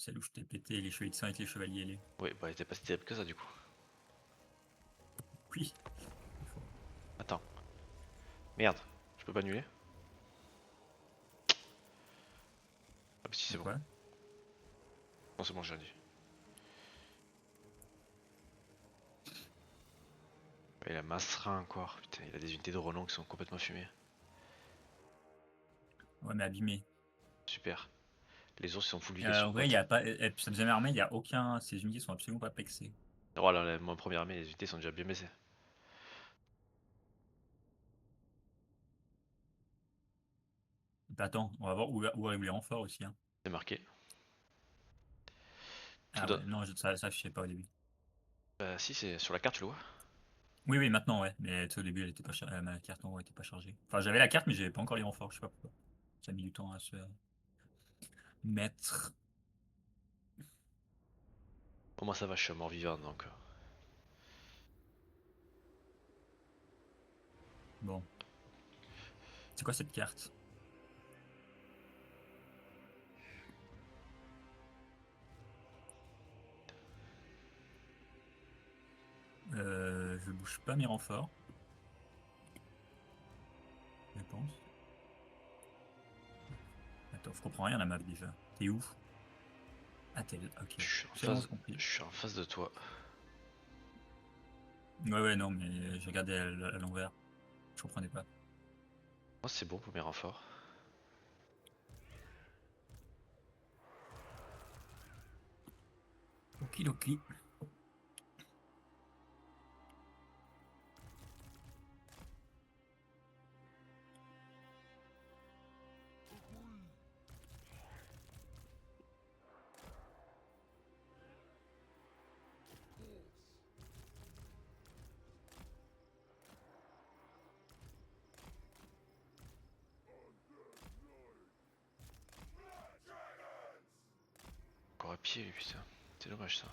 Celle où je t'ai pété les chevaliers de sang avec les chevaliers ailés. Oui, bah elle était pas si terrible que ça du coup. Oui. Attends. Merde, je peux pas annuler? Ah bah si De c'est bon. quoi? Non c'est bon j'ai dit. Il a Masserin encore, putain il a des unités de Roland qui sont complètement fumées. Ouais, mais abîmé. Super. Les ours ils sont full vie sur En vrai, il bot. y a pas. Sa deuxième armée, il y a aucun. Ces unités sont absolument pas pexées. Oh là là, mon première armée, les unités sont déjà bien baissées. Bah, attends, on va voir où arrivent les renforts aussi. Hein. C'est marqué. Je te Ah donne. ouais, non, ça, je sais pas au début. Bah si c'est sur la carte tu le vois. Oui, oui, maintenant, ouais. Mais tu sais, au début, elle était pas ma carte en gros était pas chargée. Enfin, j'avais la carte, mais j'avais pas encore les renforts. Je sais pas pourquoi. Ça a mis du temps à se mettre. Au moins ça va, je suis mort vivant donc. Bon. C'est quoi cette carte? Je bouge pas mes renforts, je pense. Attends, je comprends rien à la map déjà. T'es où? Ah, t'es là. Ok. Je suis en C'est bon, j'ai face. compris. Je suis en face de toi. Ouais, ouais, non, mais j'ai regardé à l'envers. Je comprenais pas. Moi c'est bon pour mes renforts. Okidoki. Encore à pied lui putain. C'est dommage ça.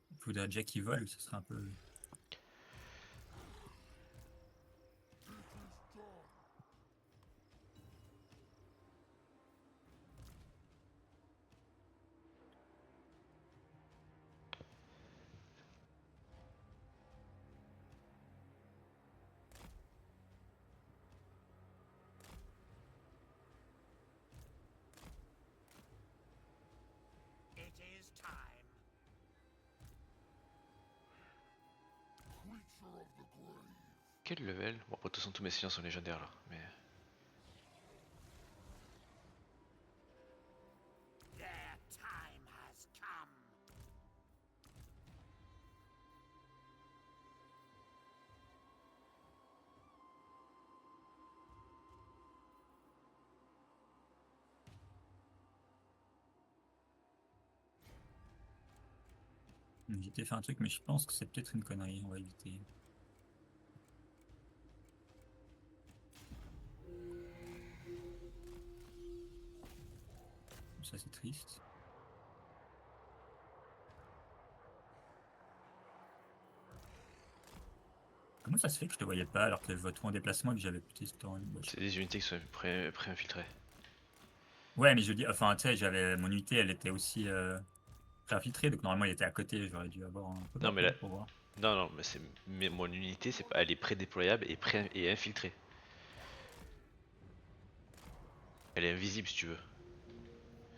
Il faudrait déjà qu'il vole, ce serait un peu. Quel level? Bon de toute façon tous mes seigneurs sont légendaires là. Mais. J'ai fait un truc, mais je pense que c'est peut-être une connerie. On va éviter. Ça, c'est triste. Comment ça se fait que je te voyais pas alors que je vois tout en déplacement et que j'avais plus de temps? Bah, C'est des unités qui sont pré-infiltrées. ouais, mais je dis, enfin, tu sais, j'avais mon unité, elle était aussi infiltrée, donc normalement, il était à côté. J'aurais dû avoir un peu Non pop mais là. pour voir. Non non mais c'est. Mais mon unité c'est pas. Elle est pré-déployable et pré et infiltrée. Elle est invisible si tu veux.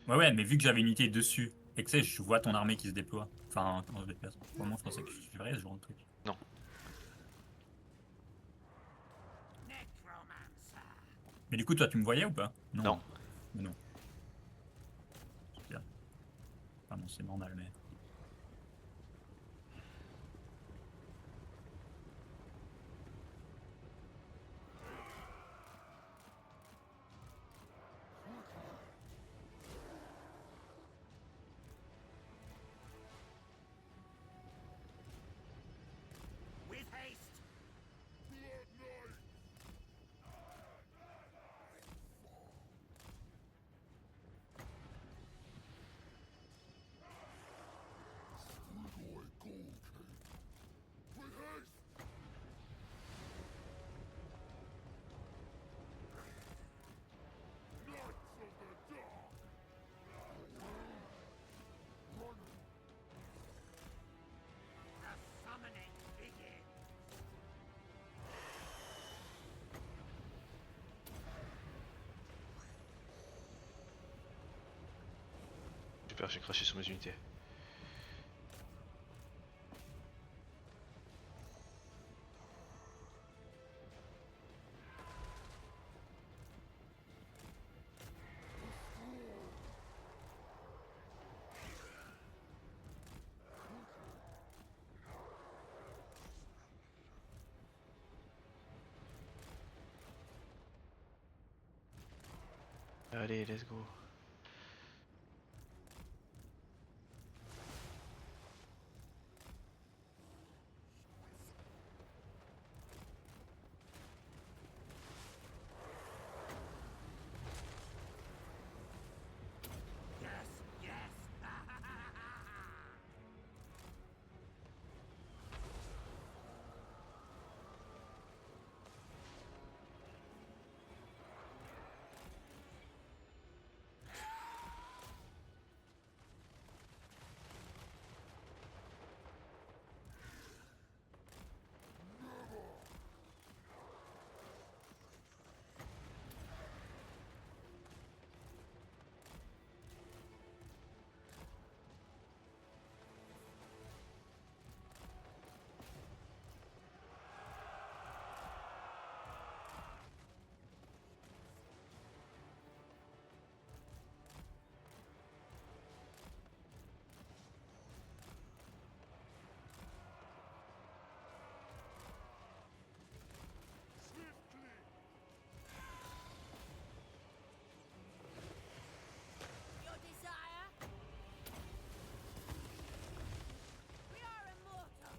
Ouais, ouais, mais vu que j'avais une unité dessus et que tu sais, je vois ton armée qui se déploie. Enfin, quand je déplace. Vraiment, je pensais que je verrais ce genre de truc. Non. Mais du coup, toi, tu me voyais ou pas? Non, Non. hein. Mais non. Super. Enfin, non, c'est normal, mais. Super, j'ai craché sur mes unités. Allez, let's go. Your desire? We are immortal.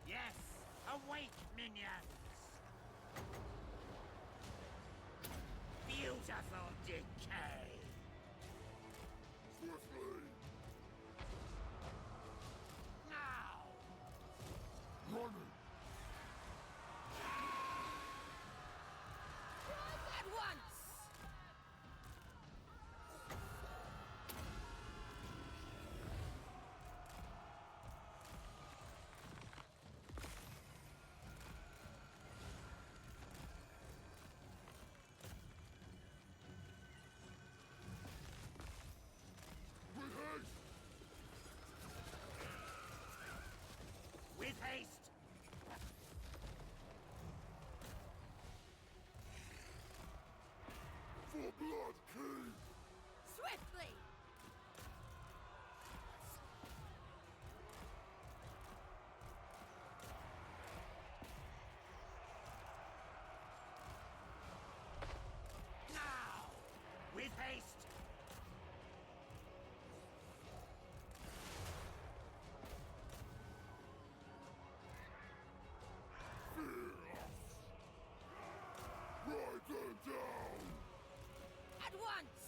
Yes, awake, minions! Beautiful decay! Swiftly! Now! Running! At once! With haste! For blood, King! Swiftly! Now! With haste! Ride them down! At once!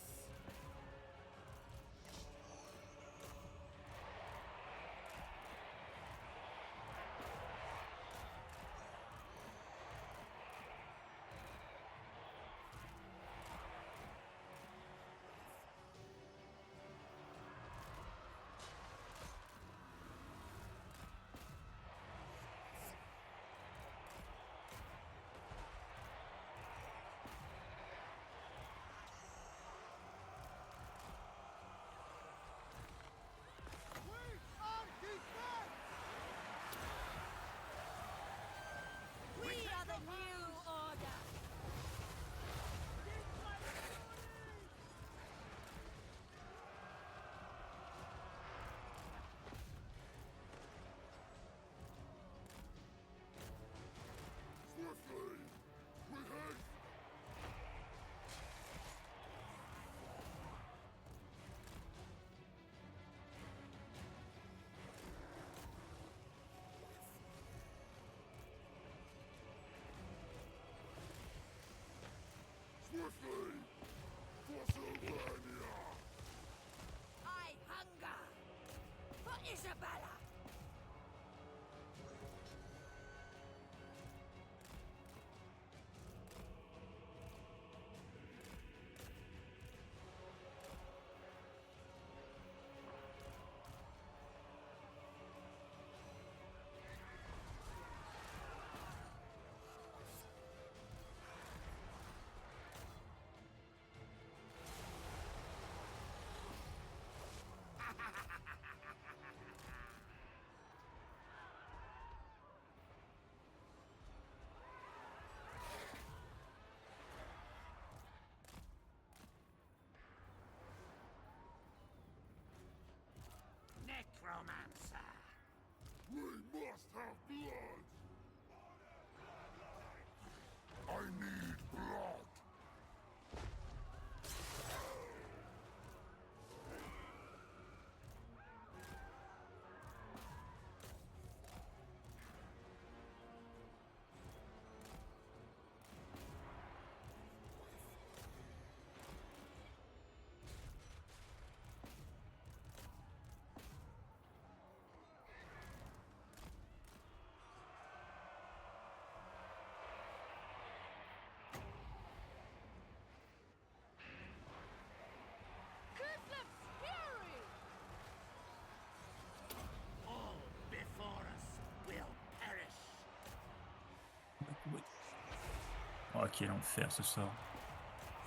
Oh, quel enfer ce sort.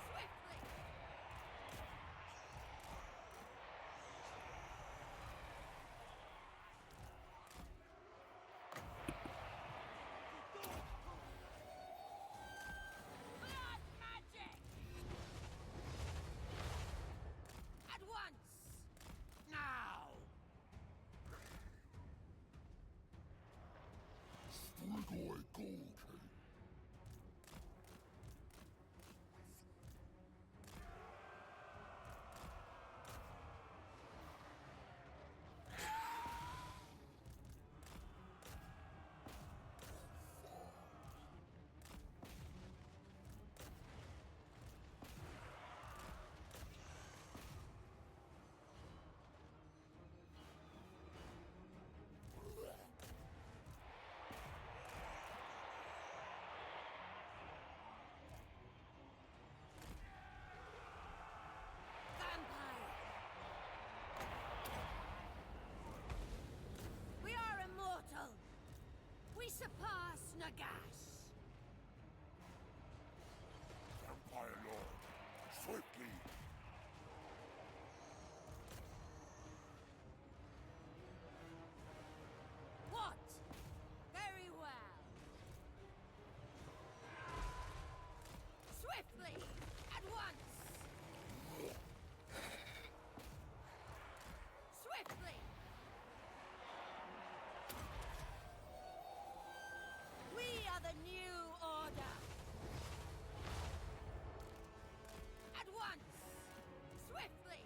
Swiftly. Blood magic. At once. Now. Strigoi Gold Cane. Vampire. We are immortal. We surpass Nagash. Vampire Lord. Swiftly. What? Very well. Swiftly. At once. Swiftly. We are the new order. At once. Swiftly.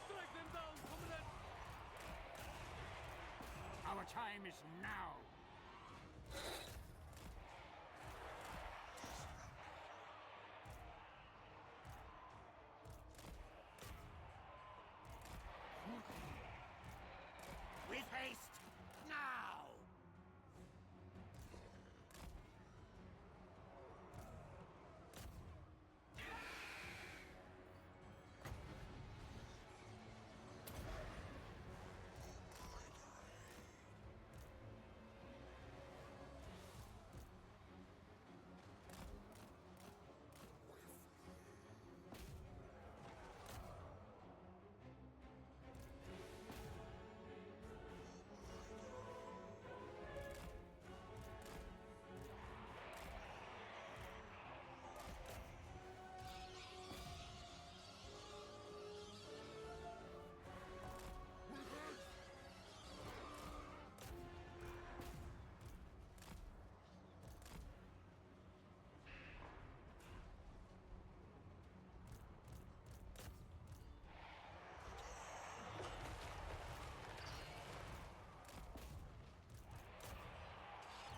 Strike them down, comrade! Our time is now. With haste, now!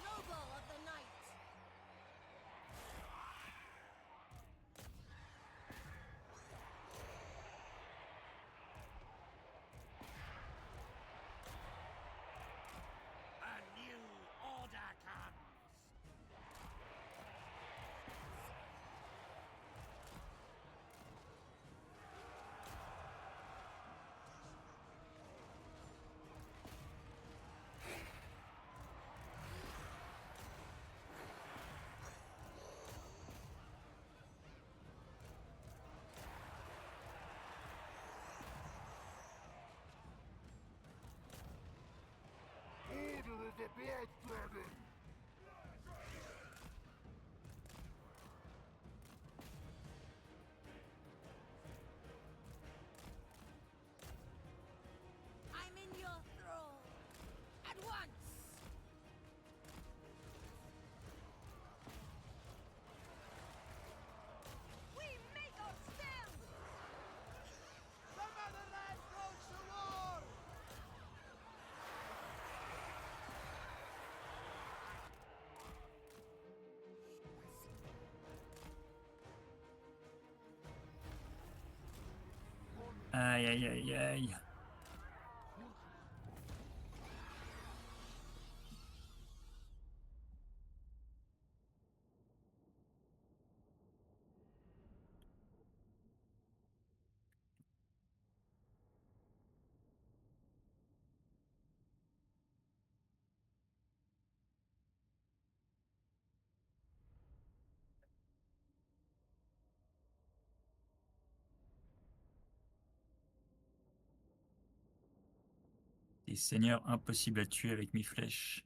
Noble of the night. A new order comes. Order of the Blood Dragon! I'm in your thrall. At once. We make our stand. The motherland goes to war! Aïe aïe aïe aïe. seigneurs impossible à tuer avec mes flèches.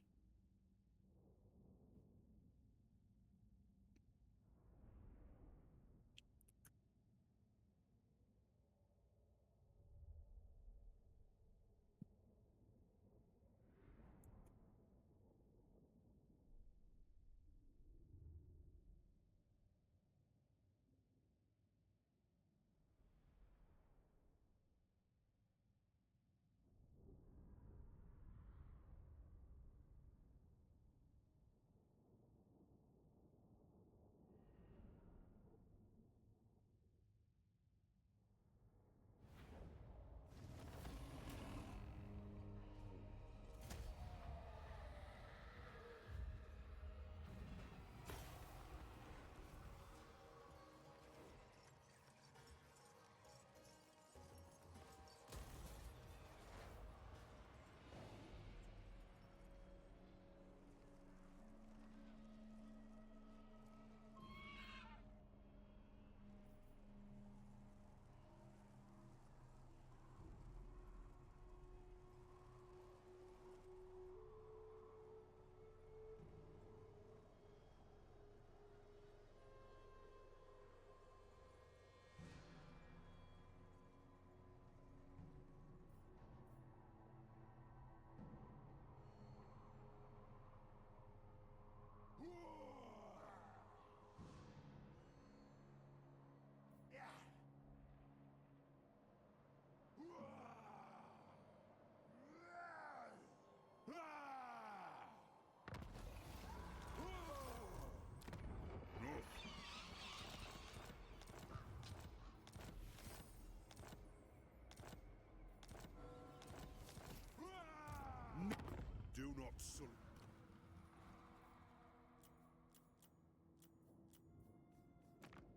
Do not salute.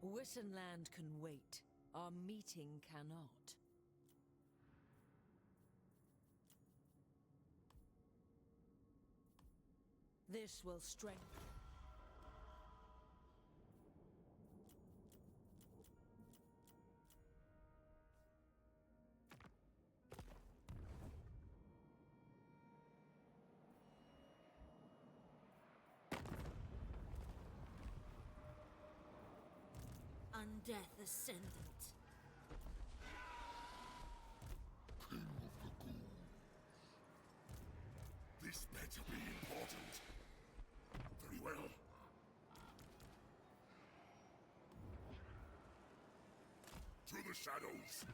Wissenland can wait. Our meeting cannot. This will strengthen. Undeath Ascendant. King of the Ghouls. This better be important. Very well. To the shadows.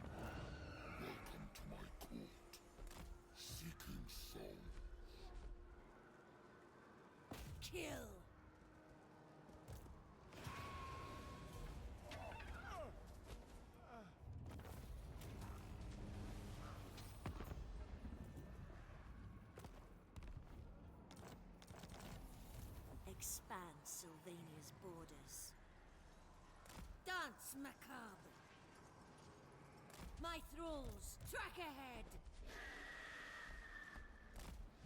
Welcome to my court. Seeking souls. Kill. Expand Sylvania's borders. Dance macabre. My thralls, track ahead.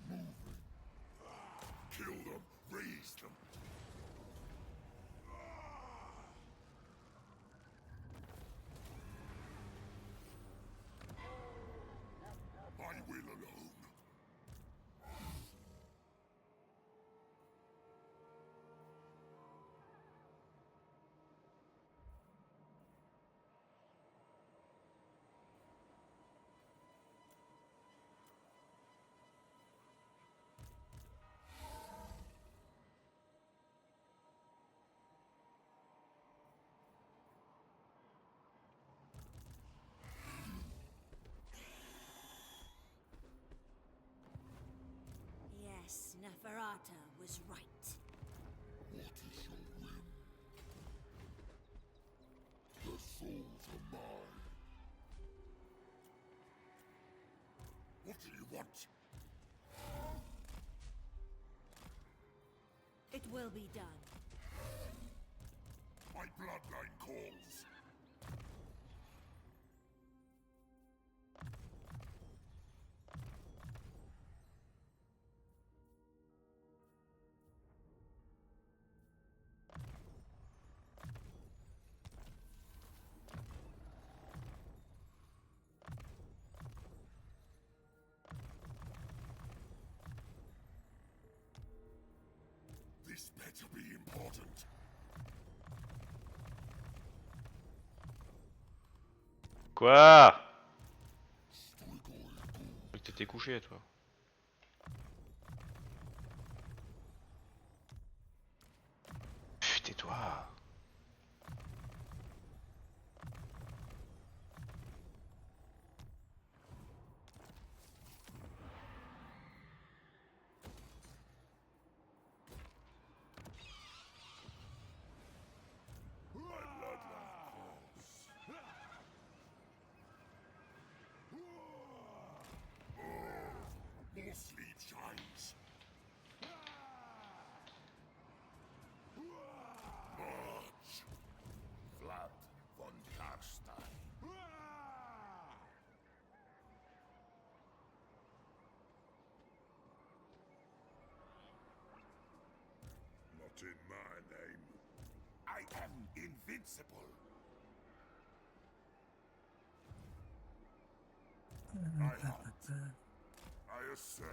Moving. Kill them. Raise them. I will alone. Yes, Neferata was right. What is your whim? The souls are mine. What do you want? It will be done. My bloodline calls. This better be important. Quoi? Je que t'étais couché toi. Pff, tais-toi. More sleep shines. March. Vlad von Karstein. Not in my name. I am invincible. I hunt. I ascend.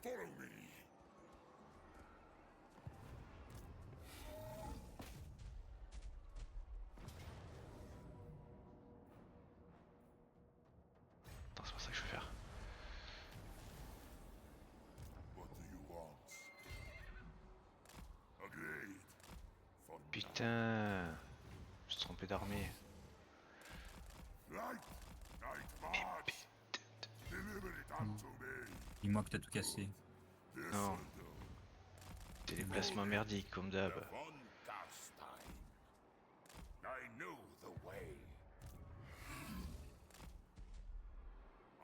Follow me. Attends, c'est pas ça que je veux faire. What do you want? Agreed. Von Putain. Je suis trompé d'armée. Light. Night march. Deliver it unto me. Dis-moi que t'as tout cassé. Non. C'est des placements merdiques comme d'hab. Von Karstein. I know the way.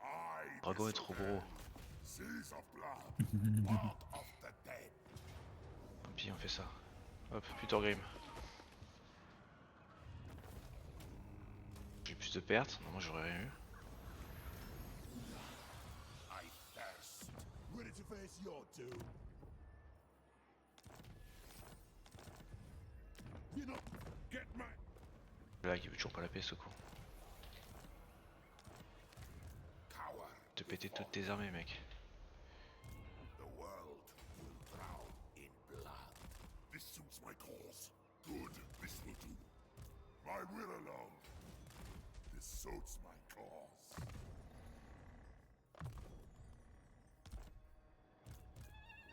I Dragon est trop gros. Seas of blood. Mark of the dead. Tant pis, on fait ça. Hop, Peter Grimm. J'ai plus de pertes. Non, moi j'aurais rien eu. I thirst. Ready to face your doom. You know, get my Là, il veut toujours pas la paix, ce con. coward. Te péter toutes tes armées, mec. The world will drown in blood. This suits my cause. Good, this will do. My will alone. This suits my cause.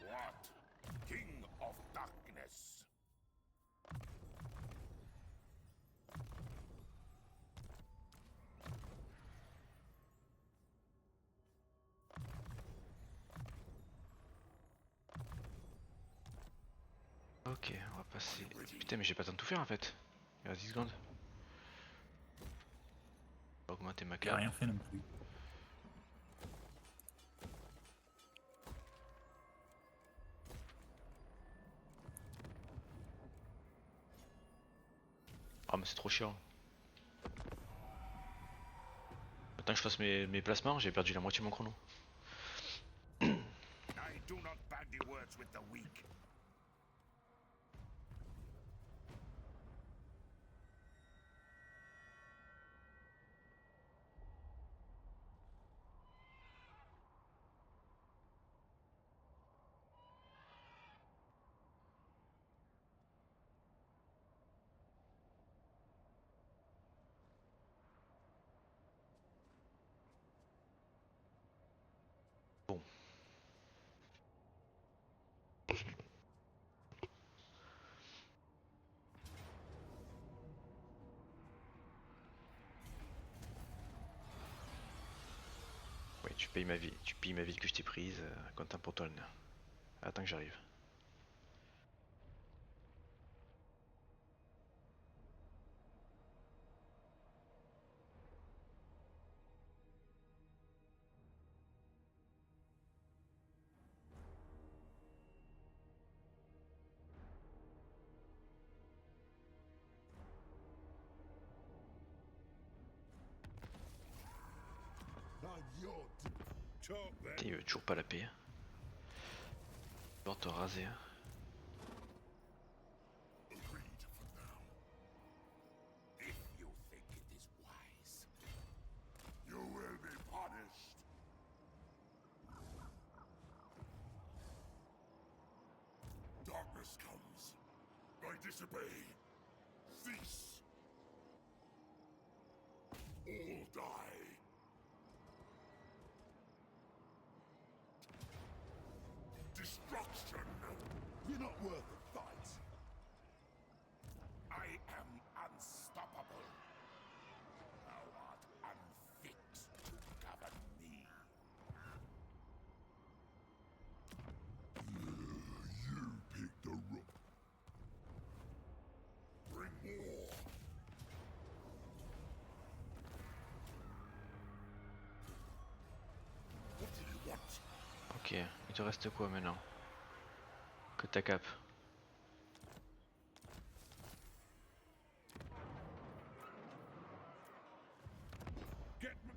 What? King of Darkness. Ok, on va passer. Putain, mais j'ai pas le temps de tout faire en fait. Il reste 10 secondes. On va augmenter ma J'ai carte. rien fait non plus. Ah, mais c'est trop chiant. Maintenant que je fasse mes placements, j'ai perdu la moitié de mon chrono. I do not bandy words with the weak. Bon. Ouais, tu payes ma vie. Tu payes ma vie que je t'ai prise. Content pour toi, le nain. Attends que j'arrive. I'm your chop then. Putain, il veut toujours pas la paix. Va te raser. Hein. Agreed for now. If you think it is wise, you will be punished. disobey. Cease. All die. Destruction. You're not worth the fight. I am unstoppable. Thou art unfit to govern me. You picked the wrong. Bring more. What do you want? Ok, il te reste quoi maintenant? Que ta cape. Get me.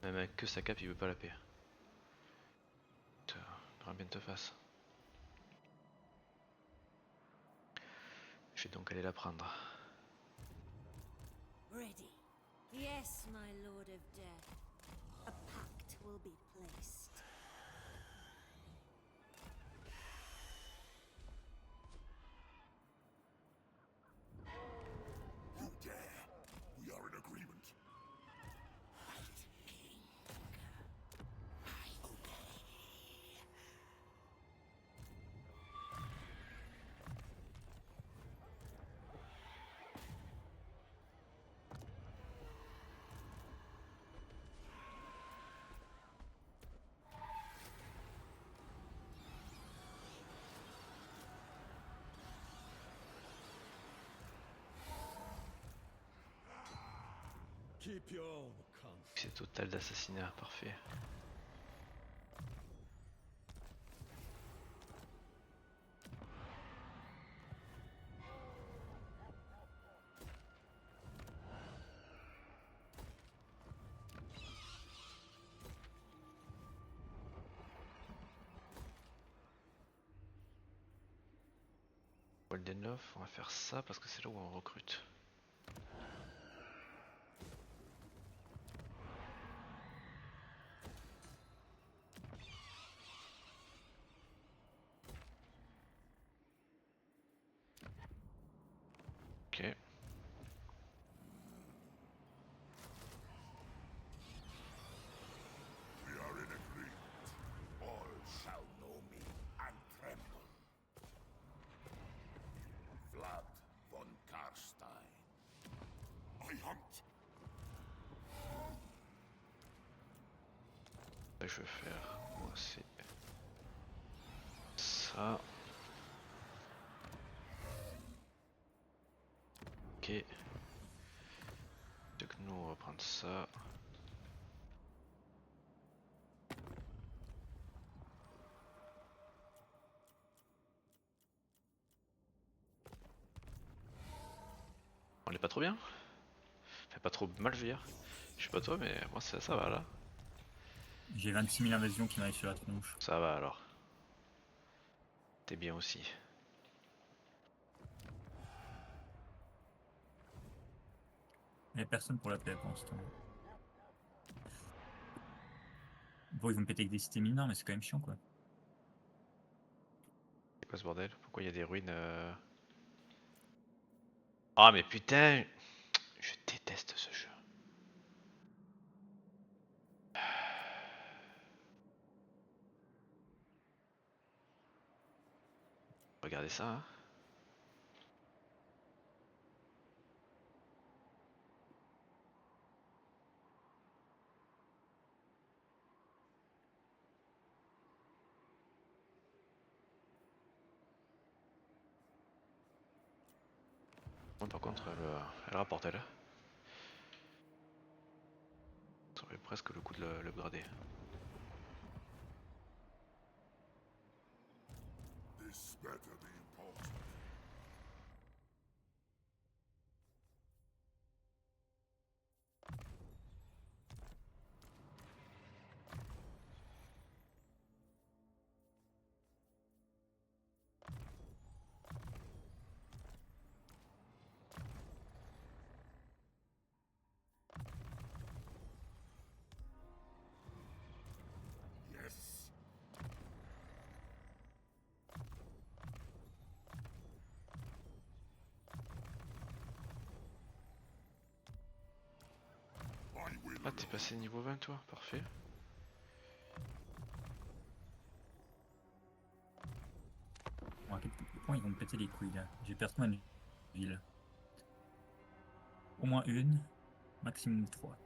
Même avec que sa cape, il veut pas la paix. Faudra bien te fasse. Je vais donc aller la prendre. Ready. Yes, my lord of death. A pact will be placed. You dare. We are in agreement. Fight, King. I obey. Keep your calm. C'est total d'assassinat, parfait. Waldenhof, on va faire ça parce que c'est là où on recrute. Ok. We are in agreement. All shall know me and tremble. Vlad von Karstein. I hunt. Là, je vais faire moi c'est ça. Ok. Donc nous on va prendre ça. On est pas trop bien? Fait pas trop mal je veux dire. Je sais pas toi mais moi ça va là. J'ai 26 000 invasions qui m'arrivent sur la tronche. Ça va alors. T'es bien aussi. Il n'y a personne pour la paix pour l'instant. Bon, ils vont me péter avec des cités mineures, mais c'est quand même chiant quoi. C'est quoi ce bordel? Pourquoi il y a des ruines Ah mais putain! Je déteste ce jeu. Regardez ça hein. Bon, par contre elle rapporte elle. Ça aurait presque le coup de l'upgrader. This better be important. Yes. Ah, t'es passé niveau 20 toi, parfait. Bon, à quel point ils vont me péter les couilles là. J'ai perdu ma ville. Au moins une, maximum 3.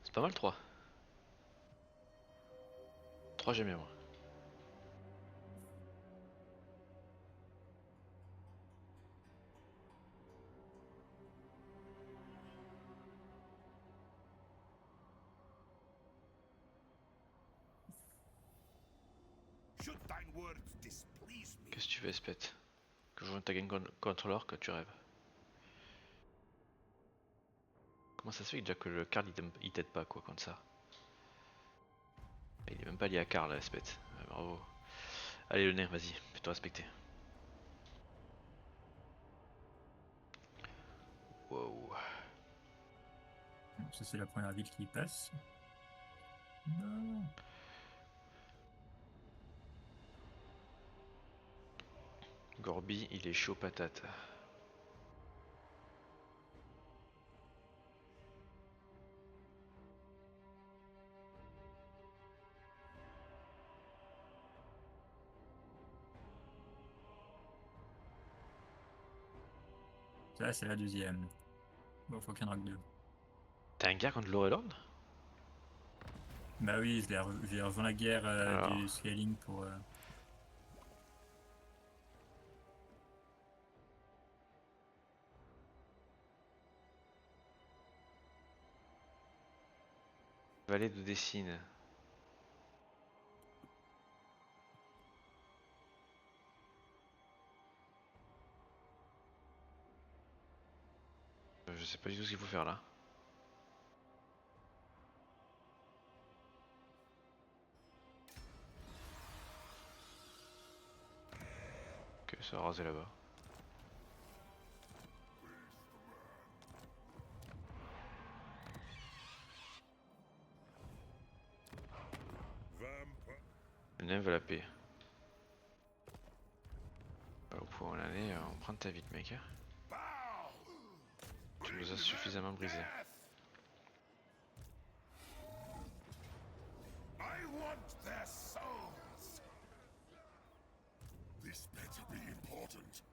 C'est pas mal 3. 3 jamais moi. Should thine words displease me, Qu'est-ce que tu veux, espèce? Que je joue ta game controller que tu rêves. Comment ça se fait que déjà que le Karl il t'aide pas quoi comme ça? Il est même pas lié à Karl, espèce. Bravo. Allez le nez, vas-y, fais-toi respecter. Wow. Bon, ça c'est la première ville qui passe. Non. Gorby, il est chaud patate. Ça c'est la deuxième. Bon, faut qu'il y en ait que 2. T'as un gars contre Lorelord? Bah oui, j'ai rejoint la guerre Alors. du scaling pour... Vallée de Dessine. Je sais pas du tout ce qu'il faut faire là. Ok, ça va raser là-bas. vampire. Le nain veut la paix. Bah, au point où on en est, on prend ta vite mec. Hein. Tu nous as suffisamment brisé. I want their souls. This better be important.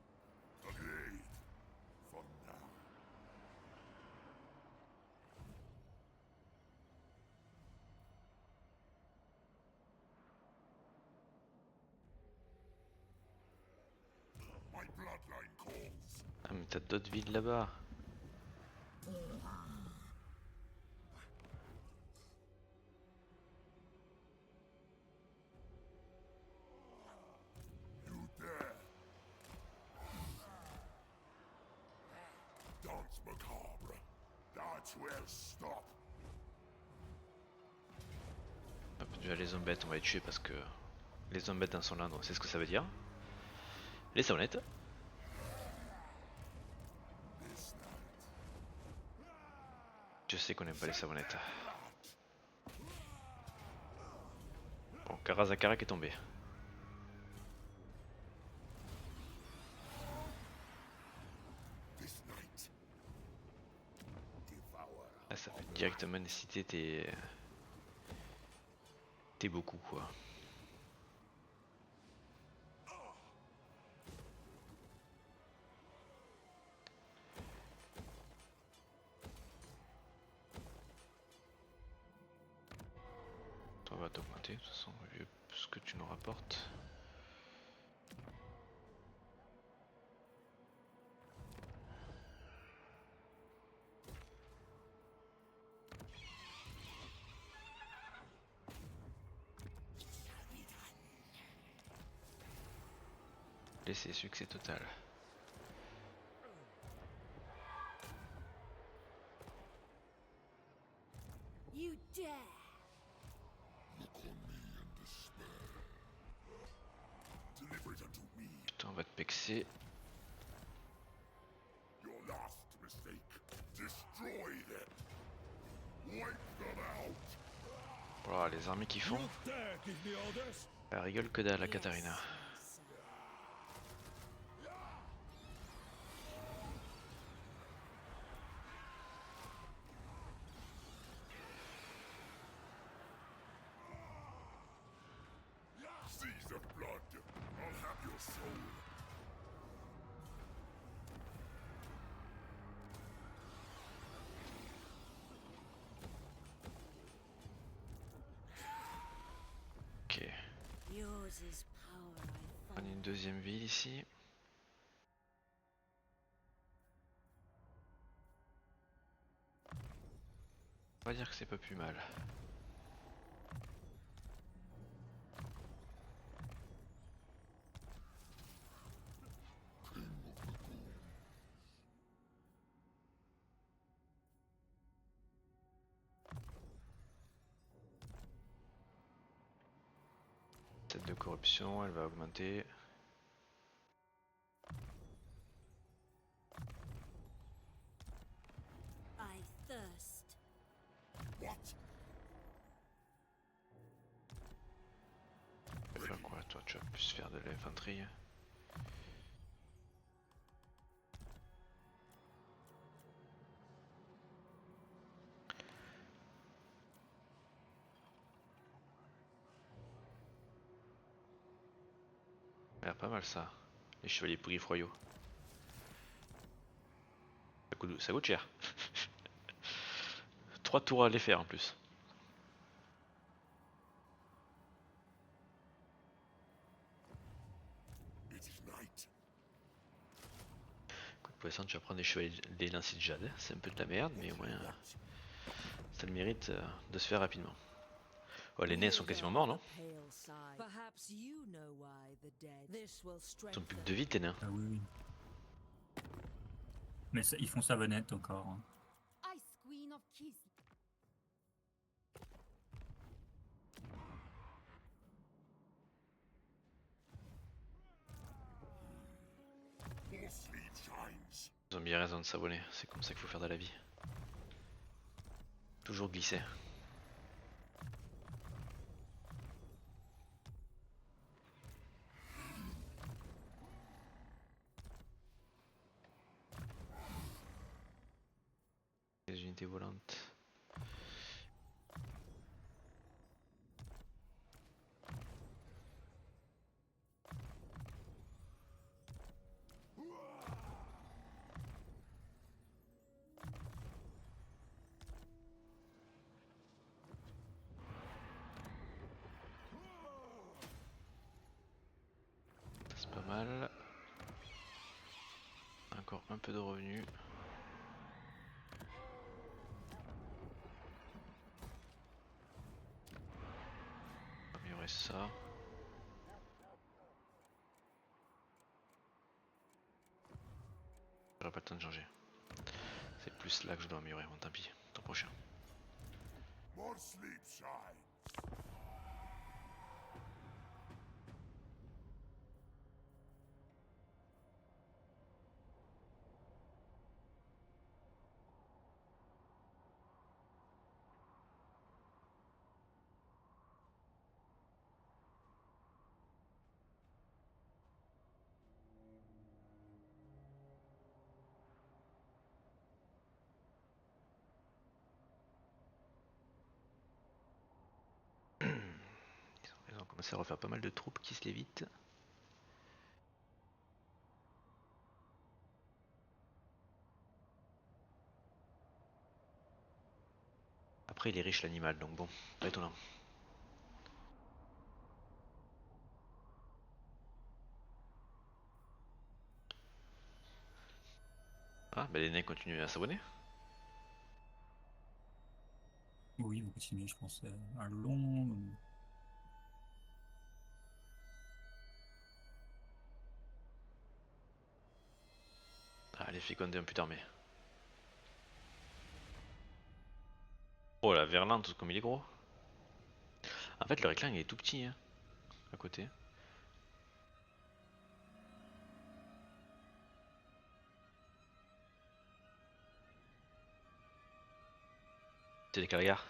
Agreed. For now. My bloodline calls. Ah mais t'as d'autres villes là-bas. You dare. Dance macabre. That will stop. Hop, déjà les zombettes on va les tuer parce que les zombettes sont là, donc c'est ce que ça veut dire. Les savonnettes. This night. Je sais qu'on aime pas les savonnettes. Bon, Karazakarak est tombé. This night. Devour. Là ça peut directement nécessiter t'es beaucoup quoi. On va t'augmenter de toute façon vu ce que tu nous rapportes. Laissez succès total. You dare! Look on me in despair. Deliver it unto me. Putain, on va te pexer. Your last mistake. Destroy them. Wipe them out. Voilà les armées qui font. You dare give me orders? Elle rigole que dalle la Katarina. Moses' power I On a une deuxième ville ici. On va dire que c'est pas plus mal. Tête de corruption, elle va augmenter. I thirst. What? Tu vas faire quoi toi? Tu vas plus faire de l'infanterie. Ça a l'air pas mal ça. Les chevaliers griffes royaux. Ça coûte cher. 3 tours à les faire en plus. It is night. Écoute, pour l'instant, tu vas prendre des lanciers de jade. C'est un peu de la merde, mais au moins ça a le mérite de se faire rapidement. Oh, les nains sont quasiment morts, non? Perhaps you know why the dead. This will Ils ont plus que strengthen. 2 vies, tes nains. Ah oui, oui. Mais ils font savonnette encore. Hein. Ice Queen of Kiss. More sleep shines. Ils ont bien raison de s'abonner. C'est comme ça qu'il faut faire dans la vie. Toujours glisser. Les unités volantes. C'est pas mal. Encore un peu de revenus. On va améliorer ça. J'aurai pas le temps de changer. C'est plus là que je dois améliorer. Bon, tant pis. Tant prochain. More sleep shines. Ils ont commencé à refaire pas mal de troupes qui se lévitent. Après il est riche l'animal, donc bon, pas étonnant. Ah, bah les nains continuent à s'abonner. Oui, on continue, je pense, un long. Ah, les fécondés ont plus d'armée. Oh la Verlante, comme il est gros. En fait, le réclin il est tout petit, hein, à côté. C'est des Calgars.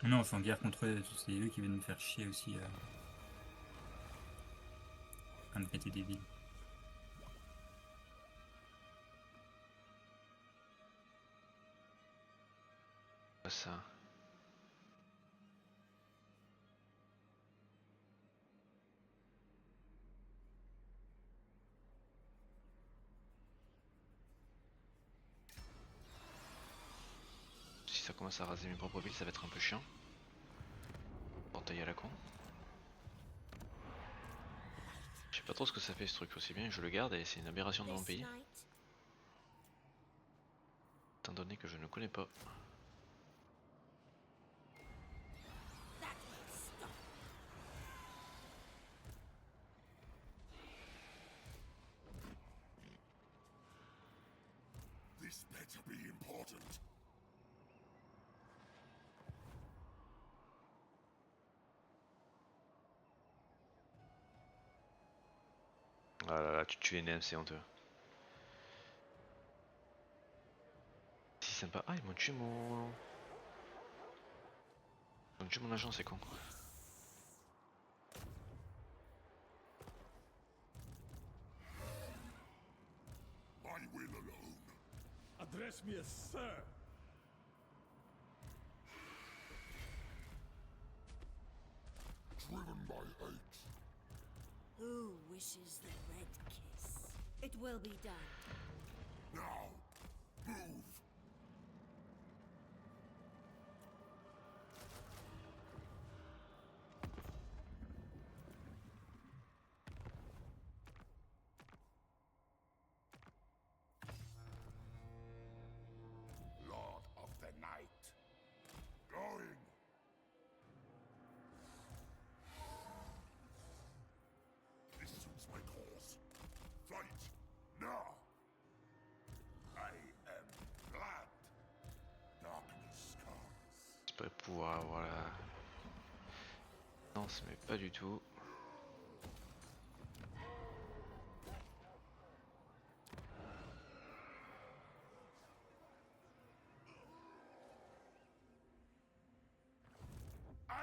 Non, on fait en guerre contre eux, c'est eux qui viennent nous faire chier aussi à nous péter des villes. Quoi ça? Si ça commence à raser mes propres villes, ça va être un peu chiant. Portail à la con. sais pas trop ce que ça fait ce truc aussi bien, je le garde et c'est une aberration de mon This pays, night, étant donné que je ne connais pas. that will stop. This better be important. Ah là là, tu tues les nains, c'est honteux. Si sympa. Ah, ils m'ont tué mon... Ils m'ont tué mon agent, c'est con. My will alone. Address me as sir. Driven by hate. Who wishes the red kiss? It will be done. Now, move. Lord of the night. Going. This suits my cause. Fight now. I am glad. Darkness comes. J'espère pouvoir avoir la... Non, mais pas du tout.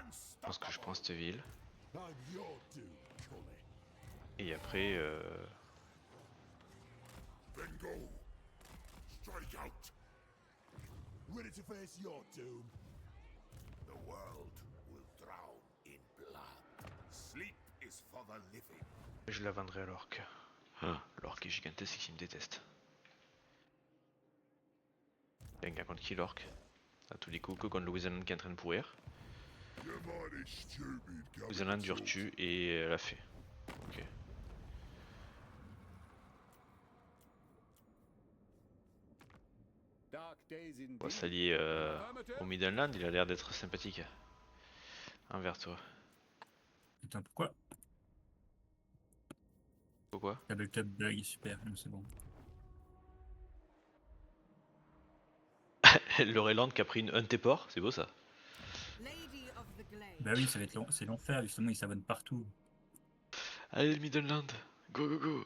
Je pense que je prends cette ville. I'm your doom, Cully. Et après... Then go. Strike out. Ready to face your doom? The world will drown in blood. Sleep is for the living. Je la vendrai à l'orque. Ah, l'orque est gigantesque, il me déteste. Venga, contre qui l'orque? À tous les coups, que contre Louisiana qui est en train de pourrir. You're mighty stupid, Louisiana dure tue et elle a fait. Ok. Dark days On va indeed. s'allier au Midland, il a l'air d'être sympathique. Envers toi. Putain, pourquoi? Pourquoi? Tabletop bug, super, non, c'est bon. L'Oreland qui a pris un de tes ports, c'est beau ça. Lady of the Glade. Bah oui, ça va être long, c'est l'enfer, justement, ils s'abonnent partout. Allez le Midland, go go go.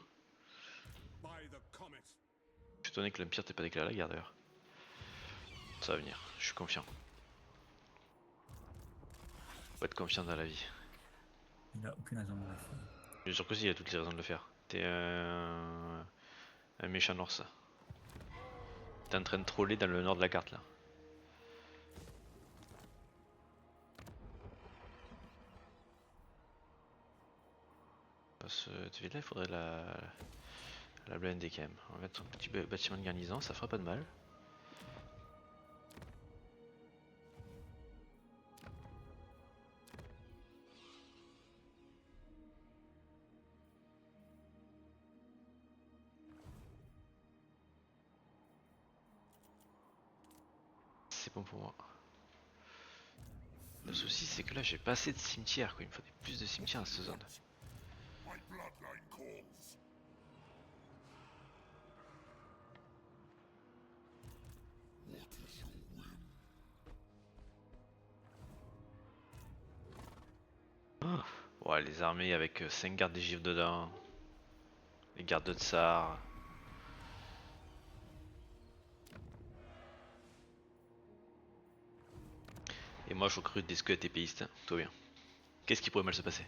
By the comet. Je suis étonné que l'Empire t'ait pas déclaré la guerre d'ailleurs. Ça va venir, je suis confiant. Faut être confiant dans la vie. Il a aucune raison de le faire. Bien sûr que si, il a toutes les raisons de le faire. T'es un méchant ours. T'es en train de troller dans le nord de la carte là. Cette ville là, il faudrait la blinder quand même. On va mettre un petit bâtiment de garnison, ça fera pas de mal. C'est bon pour moi. Le souci c'est que là j'ai pas assez de cimetières quoi, il me faut plus de cimetières dans cette zone. My bloodline calls. What is your whim? Ouais, les armées avec 5 gardes des gifles dedans. Les gardes de tsar. Et moi je recrute des squelettes épéistes, tout va bien. Qu'est-ce qui pourrait mal se passer?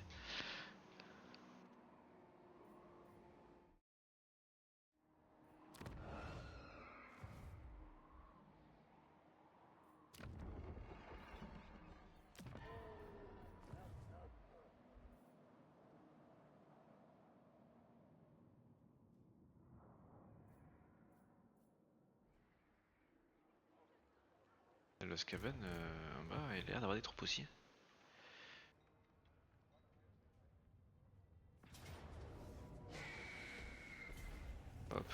Le Skaven en bas, il a l'air d'avoir des troupes aussi. Hop.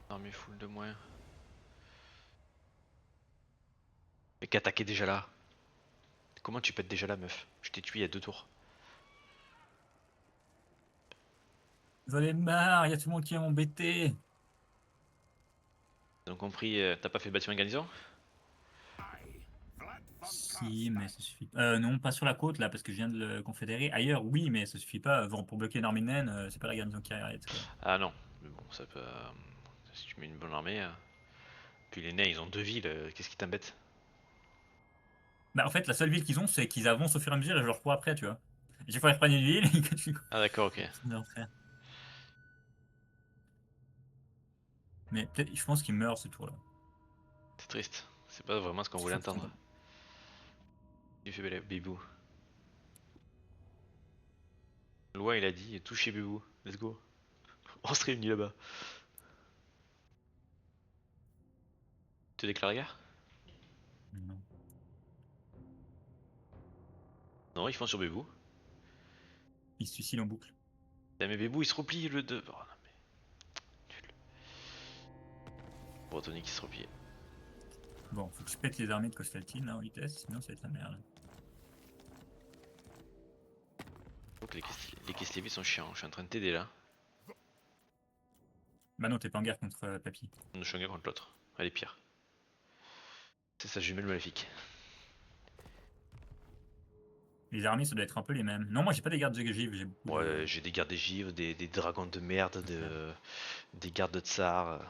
Armée full de moins. Mais qu'attaquer déjà là? Comment tu pètes déjà là, meuf? Je t'ai tué il y a 2 tours. J'en ai marre, il y a tout le monde qui est embêté. T'as donc compris, t'as pas fait bâtiment garnison? Si, mais ça suffit. Non, pas sur la côte là, parce que je viens de le confédérer. Ailleurs, oui, mais ça suffit pas. Bon, pour bloquer une armée naine, c'est pas la garnison qui arrête, quoi. Ah non, mais bon, ça peut. Si tu mets une bonne armée. Puis les nains, ils ont 2 villes, qu'est-ce qui t'embête? Bah, en fait, la seule ville qu'ils ont, c'est qu'ils avancent au fur et à mesure et je leur cours après, tu vois. Et chaque fois qu'ils reprennent une ville, ils continuent Ah d'accord, ok. de refaire. Mais peut-être, je pense qu'ils meurent ce tour-là. C'est triste. C'est pas vraiment ce qu'on voulait entendre. Il fait bébou. Loi, il a dit touchez bébou. Let's go. On se réunit là-bas. Tu déclares la guerre? Non. Non, ils font sur bébou. Ils se suicident en boucle. Ah, mais bébou, il se replie le 2. Oh non, mais. Nul. Bretonnier qui se replie. Bon, faut que je pète les armées de Constantine là en vitesse, sinon ça va être la merde. Donc les Kislevi sont chiants. Je suis en train de t'aider là. Bah non, t'es pas en guerre contre Papy. Je suis en guerre contre l'autre. Elle est pire. C'est sa jumelle maléfique. Les armées, ça doit être un peu les mêmes. Non, moi j'ai pas des gardes de Giv, j'ai beaucoup de... Ouais, j'ai des gardes des gives, des dragons de merde, des gardes de tsar.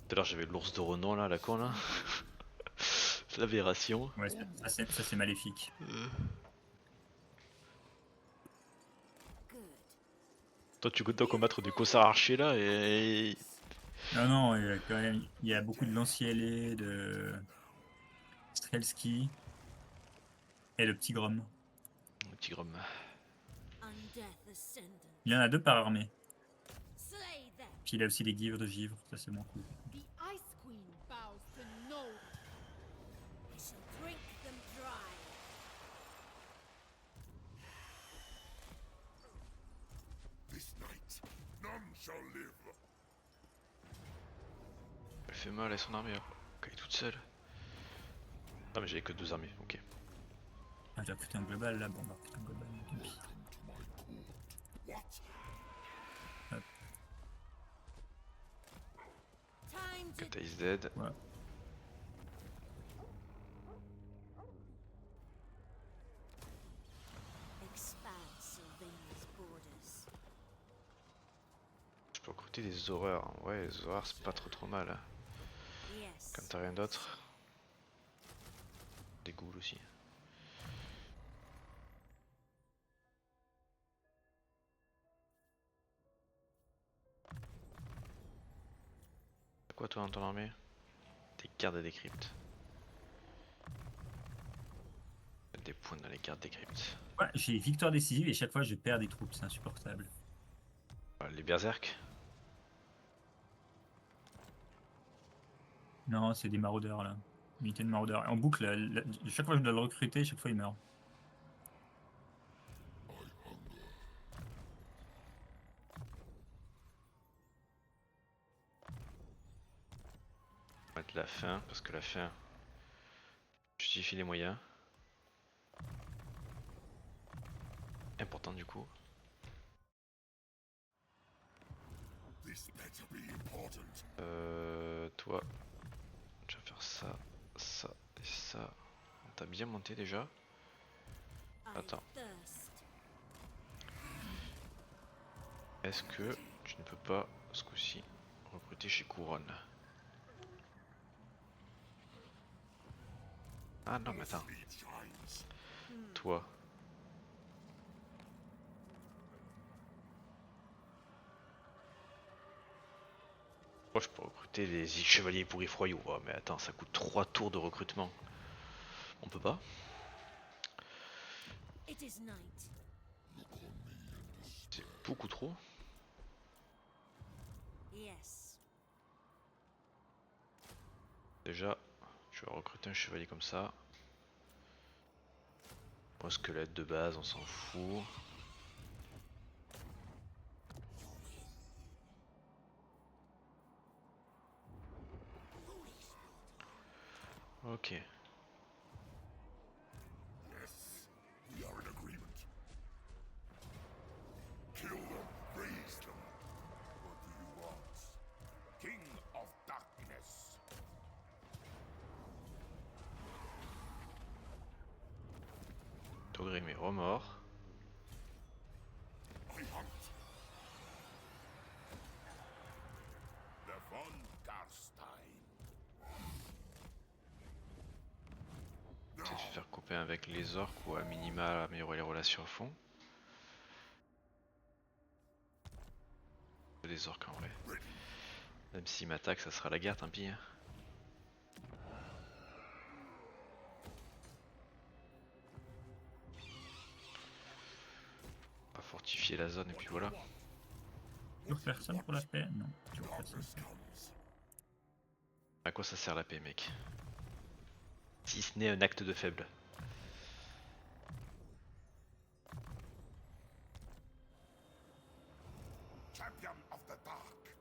Tout à l'heure j'avais l'ours de Renan là, la con là. L'aberration. Ouais, ça c'est maléfique. Good. Toi tu dois combattre des cossards archers là et. Non, non, il y a quand même, il y a beaucoup de lanciers de Strelski et de petits Grom. Le petit grom. Undeath Ascendant. Il y en a 2 par armée. Slay them. Puis il a aussi des givres de givre, ça c'est moins cool. The Ice Queen bows to no I shall drink them dry. This night, none shall live. Elle fait mal à son armée, elle est toute seule. Ah mais j'avais que 2 armées, ok. Ah, j'ai recruté un global là, bon, on va recruter un global, tant pis. What? Time to Kata is dead. Ouais. expand Sylvania's borders. Je peux recruter des horreurs. Ouais, les horreurs c'est pas trop mal. Hein. Yes. Quand t'as rien d'autre. Des ghouls aussi. T'as quoi toi dans ton armée? Des gardes des cryptes. Des points dans les gardes des cryptes. Ouais, j'ai victoire décisive et chaque fois je perds des troupes, c'est insupportable. Les berserk. Non, c'est des maraudeurs là. Unité de maraudeurs. En boucle, chaque fois que je dois le recruter, chaque fois il meurt. On va mettre la fin, parce que la fin justifie les moyens. Important du coup. This better be important. Toi, je vais faire ça, ça et ça. On t'a bien monté déjà. I Attends. thirst. Est-ce que tu ne peux pas ce coup-ci recruter chez Couronne? Ah non mais attends, It shines. toi. Moi je peux recruter les chevaliers pourris froyaux. Oh mais attends, ça coûte 3 tours de recrutement. On peut pas? It is night. C'est beaucoup trop. Yes. Déjà, je vais recruter un chevalier comme ça. Bon, squelette de base, on s'en fout. Ok. Yes, we are in agreement. Kill them, raise them. What do you want? King of Darkness. Togrim est remort. I hunt. The von Garstein. Peut-être faire couper avec les orques ou à minima améliorer les relations à fond. Des orques en vrai. Même s'ils m'attaquent, ça sera la guerre, tant pis. Hein. On va fortifier la zone et puis voilà. Toujours personne pour la paix? Non, toujours personne. Darkness comes. À quoi ça sert la paix, mec? Si ce n'est un acte de faible. Champion of the Dark.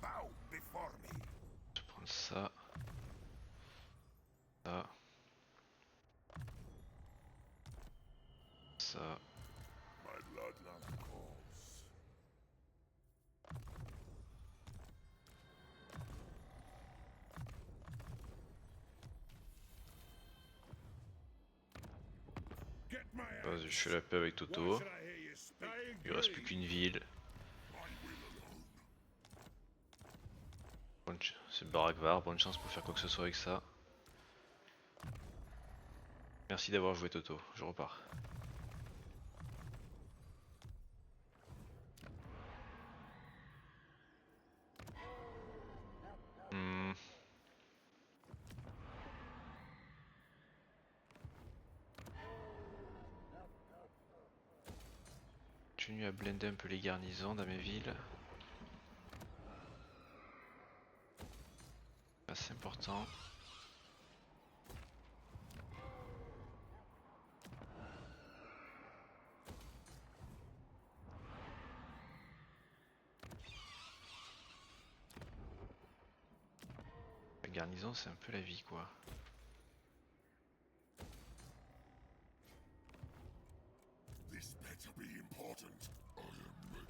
Bow before me. Je vais prendre ça. Ça. Ça. My bloodline calls. Get my Vas-y, je fais la paix avec Toto. Should I hear you speak? Il reste plus qu'une ville. C'est Barakvar, bonne chance pour faire quoi que ce soit avec ça. Merci d'avoir joué Toto, je repars. Continue à blender un peu les garnisons dans mes villes. C'est important. La garnison c'est un peu la vie quoi. This better be important. I am ready.